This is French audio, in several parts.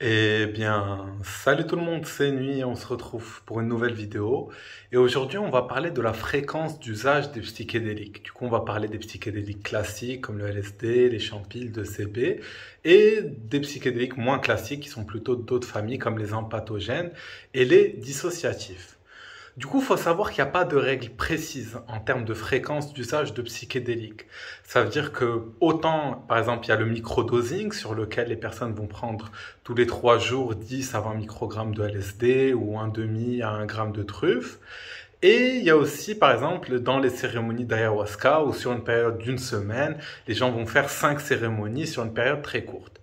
Eh bien, salut tout le monde, c'est Nuit, on se retrouve pour une nouvelle vidéo. Et aujourd'hui, on va parler de la fréquence d'usage des psychédéliques. Du coup, on va parler des psychédéliques classiques comme le LSD, les champis, le 2CB, et des psychédéliques moins classiques qui sont plutôt d'autres familles comme les empathogènes et les dissociatifs. Du coup, il faut savoir qu'il n'y a pas de règle précise en termes de fréquence d'usage de psychédéliques. Ça veut dire que autant, par exemple, il y a le microdosing sur lequel les personnes vont prendre tous les 3 jours 10 à 20 microgrammes de LSD ou un demi à 1 gramme de truffe. Et il y a aussi, par exemple, dans les cérémonies d'ayahuasca où sur une période d'une semaine, les gens vont faire 5 cérémonies sur une période très courte.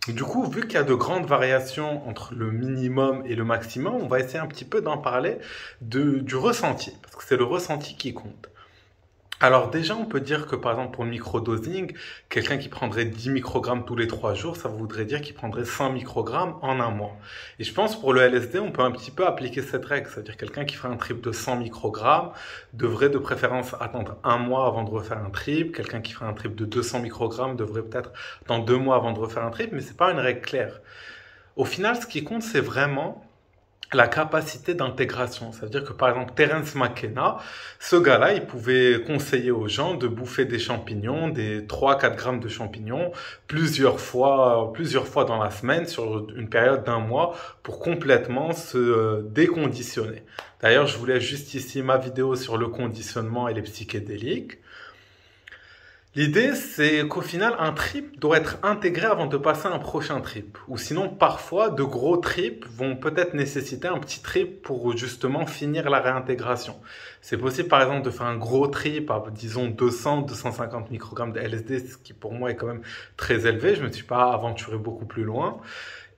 Du coup, vu qu'il y a de grandes variations entre le minimum et le maximum, on va essayer un petit peu d'en parler du ressenti, parce que c'est le ressenti qui compte. Alors déjà, on peut dire que par exemple pour le microdosing, quelqu'un qui prendrait 10 microgrammes tous les 3 jours, ça voudrait dire qu'il prendrait 100 microgrammes en un mois. Et je pense pour le LSD, on peut un petit peu appliquer cette règle, c'est-à-dire quelqu'un qui ferait un trip de 100 microgrammes devrait de préférence attendre un mois avant de refaire un trip, quelqu'un qui ferait un trip de 200 microgrammes devrait peut-être attendre 2 mois avant de refaire un trip, mais c'est pas une règle claire. Au final, ce qui compte, c'est vraiment la capacité d'intégration. Ça veut dire que par exemple Terence McKenna, ce gars-là, il pouvait conseiller aux gens de bouffer des champignons, des 3-4 grammes de champignons, plusieurs fois dans la semaine sur une période d'un mois pour complètement se déconditionner. D'ailleurs, je vous laisse juste ici ma vidéo sur le conditionnement et les psychédéliques. L'idée, c'est qu'au final, un trip doit être intégré avant de passer à un prochain trip. Ou sinon, parfois, de gros trips vont peut-être nécessiter un petit trip pour justement finir la réintégration. C'est possible, par exemple, de faire un gros trip à, disons, 200-250 microgrammes de LSD, ce qui pour moi est quand même très élevé. Je ne me suis pas aventuré beaucoup plus loin.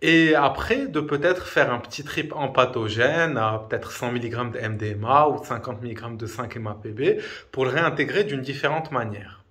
Et après, de peut-être faire un petit trip en pathogène à peut-être 100 mg de MDMA ou 50 mg de 5-MAPB pour le réintégrer d'une différente manière.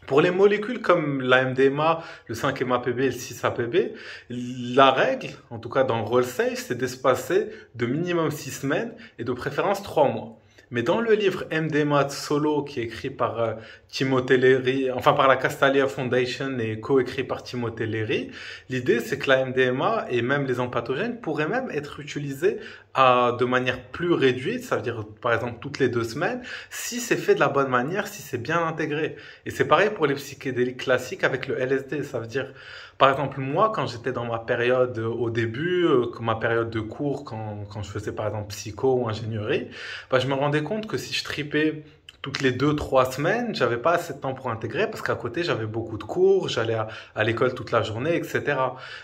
Pour les molécules comme la MDMA, le 5-MAPB et le 6-APB, la règle, en tout cas dans le Roll Safe, c'est d'espacer de minimum 6 semaines et de préférence 3 mois. Mais dans le livre MDMA Solo, qui est écrit par Timothée Leary, enfin par la Castalia Foundation et coécrit par Timothée Leary, l'idée c'est que la MDMA et même les empathogènes pourraient même être utilisés de manière plus réduite, ça veut dire par exemple toutes les 2 semaines, si c'est fait de la bonne manière, si c'est bien intégré. Et c'est pareil pour les psychédéliques classiques avec le LSD, ça veut dire, par exemple moi quand j'étais dans ma période au début, ma période de cours, quand je faisais par exemple psycho ou ingénierie, bah, je me rendais compte que si je tripais toutes les 2-3 semaines, j'avais pas assez de temps pour intégrer parce qu'à côté j'avais beaucoup de cours, j'allais à l'école toute la journée, etc.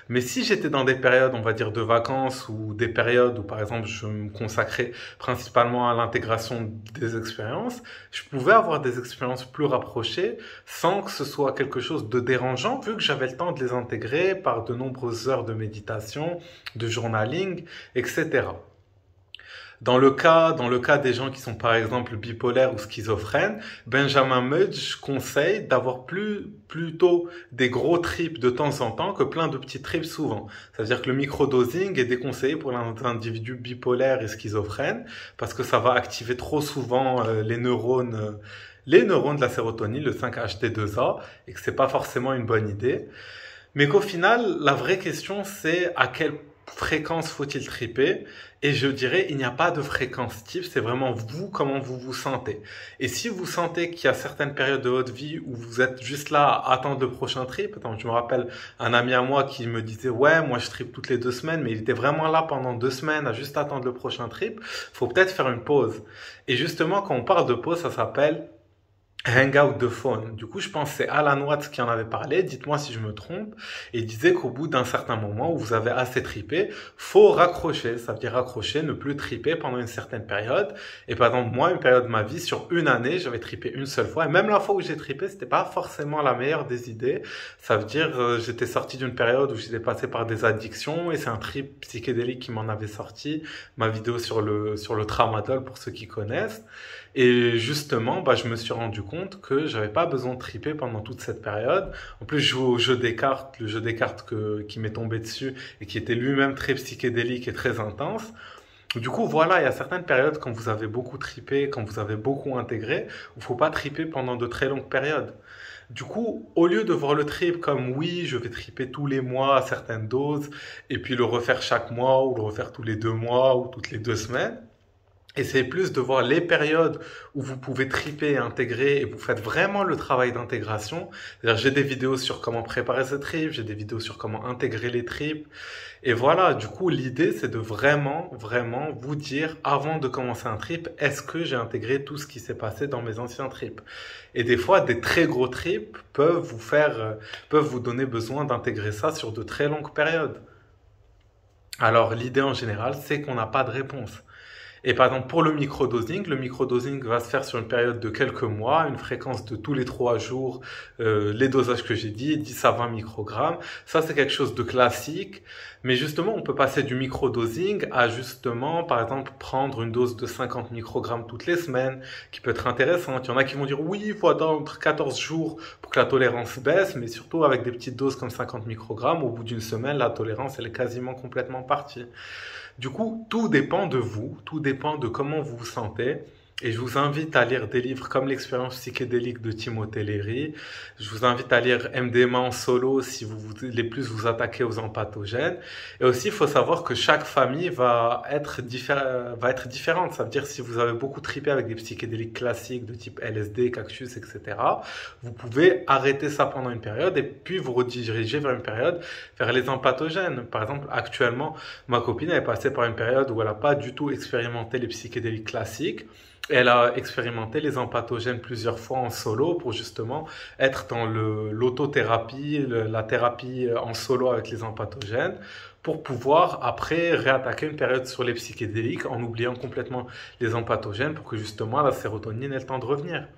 Mais si j'étais dans des périodes, on va dire, de vacances ou des périodes où par exemple je me consacrais principalement à l'intégration des expériences, je pouvais avoir des expériences plus rapprochées sans que ce soit quelque chose de dérangeant vu que j'avais le temps de les intégrer par de nombreuses heures de méditation, de journaling, etc. Dans le cas des gens qui sont par exemple bipolaires ou schizophrènes, Benjamin Mudge conseille d'avoir plutôt des gros trips de temps en temps que plein de petits trips souvent. C'est-à-dire que le microdosing est déconseillé pour les individus bipolaires et schizophrènes parce que ça va activer trop souvent les neurones de la sérotonine, le 5-HT2A, et que c'est pas forcément une bonne idée. Mais qu'au final, la vraie question, c'est à quelle fréquence faut-il triper? Et je dirais, il n'y a pas de fréquence type, c'est vraiment vous, comment vous vous sentez. Et si vous sentez qu'il y a certaines périodes de votre vie où vous êtes juste là à attendre le prochain trip, attends, je me rappelle un ami à moi qui me disait, ouais, moi je tripe toutes les 2 semaines, mais il était vraiment là pendant 2 semaines à juste attendre le prochain trip, faut peut-être faire une pause. Et justement, quand on parle de pause, ça s'appelle Hangout de phone. Du coup, je pense que c'est Alan Watts qui en avait parlé, dites-moi si je me trompe, et il disait qu'au bout d'un certain moment où vous avez assez tripé, faut raccrocher. Ça veut dire raccrocher, ne plus triper pendant une certaine période. Et par exemple, moi, une période de ma vie, sur une année, j'avais tripé une seule fois. Et même la fois où j'ai tripé, c'était pas forcément la meilleure des idées. Ça veut dire, j'étais sorti d'une période où j'étais passé par des addictions, et c'est un trip psychédélique qui m'en avait sorti. Ma vidéo sur le tramadol, pour ceux qui connaissent. Et justement, bah, je me suis rendu compte que j'avais pas besoin de triper pendant toute cette période. En plus, je joue au jeu des cartes, le jeu des cartes qui m'est tombé dessus et qui était lui-même très psychédélique et très intense. Du coup, voilà, il y a certaines périodes quand vous avez beaucoup tripé, quand vous avez beaucoup intégré, où il faut pas triper pendant de très longues périodes. Du coup, au lieu de voir le trip comme oui, je vais triper tous les mois à certaines doses et puis le refaire chaque mois ou le refaire tous les 2 mois ou toutes les 2 semaines, essayez plus de voir les périodes où vous pouvez triper et intégrer et vous faites vraiment le travail d'intégration. C'est-à-dire, j'ai des vidéos sur comment préparer ce trip, j'ai des vidéos sur comment intégrer les trips. Et voilà, du coup, l'idée, c'est de vraiment, vraiment vous dire, avant de commencer un trip, est-ce que j'ai intégré tout ce qui s'est passé dans mes anciens trips? Et des fois, des très gros trips peuvent vous donner besoin d'intégrer ça sur de très longues périodes. Alors, l'idée en général, c'est qu'on n'a pas de réponse. Et par exemple, pour le microdosing va se faire sur une période de quelques mois, une fréquence de tous les 3 jours, les dosages que j'ai dit, 10 à 20 microgrammes. Ça, c'est quelque chose de classique. Mais justement, on peut passer du microdosing à justement, par exemple, prendre une dose de 50 microgrammes toutes les semaines, qui peut être intéressante. Il y en a qui vont dire, oui, il faut attendre 14 jours pour que la tolérance baisse, mais surtout avec des petites doses comme 50 microgrammes, au bout d'une semaine, la tolérance, elle est quasiment complètement partie. Du coup, tout dépend de vous, tout dépend de comment vous vous sentez. Et je vous invite à lire des livres comme L'expérience psychédélique de Timothée Léry. Je vous invite à lire MDMA en solo si vous voulez plus vous attaquer aux empathogènes. Et aussi, il faut savoir que chaque famille va être différente. Ça veut dire si vous avez beaucoup trippé avec des psychédéliques classiques de type LSD, cactus, etc., vous pouvez arrêter ça pendant une période et puis vous rediriger vers une période vers les empathogènes. Par exemple, actuellement, ma copine est passée par une période où elle n'a pas du tout expérimenté les psychédéliques classiques. Elle a expérimenté les empathogènes plusieurs fois en solo pour justement être dans l'autothérapie, la thérapie en solo avec les empathogènes, pour pouvoir après réattaquer une période sur les psychédéliques en oubliant complètement les empathogènes pour que justement la sérotonine ait le temps de revenir.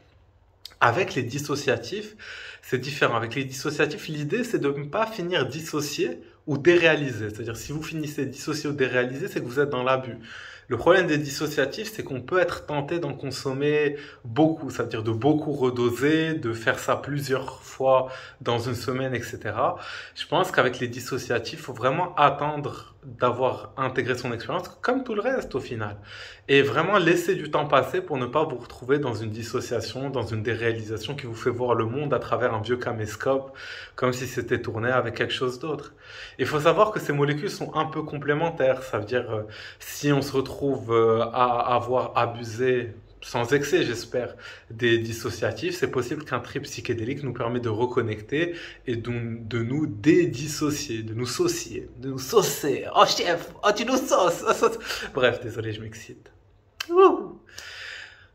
Avec les dissociatifs, c'est différent. Avec les dissociatifs, l'idée, c'est de ne pas finir dissocié ou déréalisé. C'est-à-dire, si vous finissez dissocié ou déréalisé, c'est que vous êtes dans l'abus. Le problème des dissociatifs, c'est qu'on peut être tenté d'en consommer beaucoup. Ça veut dire de beaucoup redoser, de faire ça plusieurs fois dans une semaine, etc. Je pense qu'avec les dissociatifs, il faut vraiment attendre d'avoir intégré son expérience, comme tout le reste au final. Et vraiment laisser du temps passer pour ne pas vous retrouver dans une dissociation, dans une déréalisation qui vous fait voir le monde à travers un vieux caméscope, comme si c'était tourné avec quelque chose d'autre. Il faut savoir que ces molécules sont un peu complémentaires. Ça veut dire, si on se retrouve à avoir abusé, sans excès j'espère, des dissociatifs, c'est possible qu'un trip psychédélique nous permet de reconnecter et de nous dédissocier, de nous saucier, de nous saucer. Oh chef, oh tu nous sauces. Bref, désolé, je m'excite. Ouh.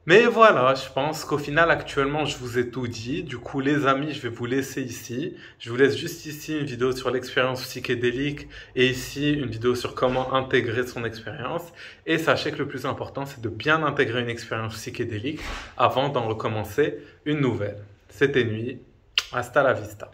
Mais voilà, je pense qu'au final, actuellement, je vous ai tout dit. Du coup, les amis, je vais vous laisser ici. Je vous laisse juste ici une vidéo sur l'expérience psychédélique et ici une vidéo sur comment intégrer son expérience. Et sachez que le plus important, c'est de bien intégrer une expérience psychédélique avant d'en recommencer une nouvelle. C'était Nuit. Hasta la vista.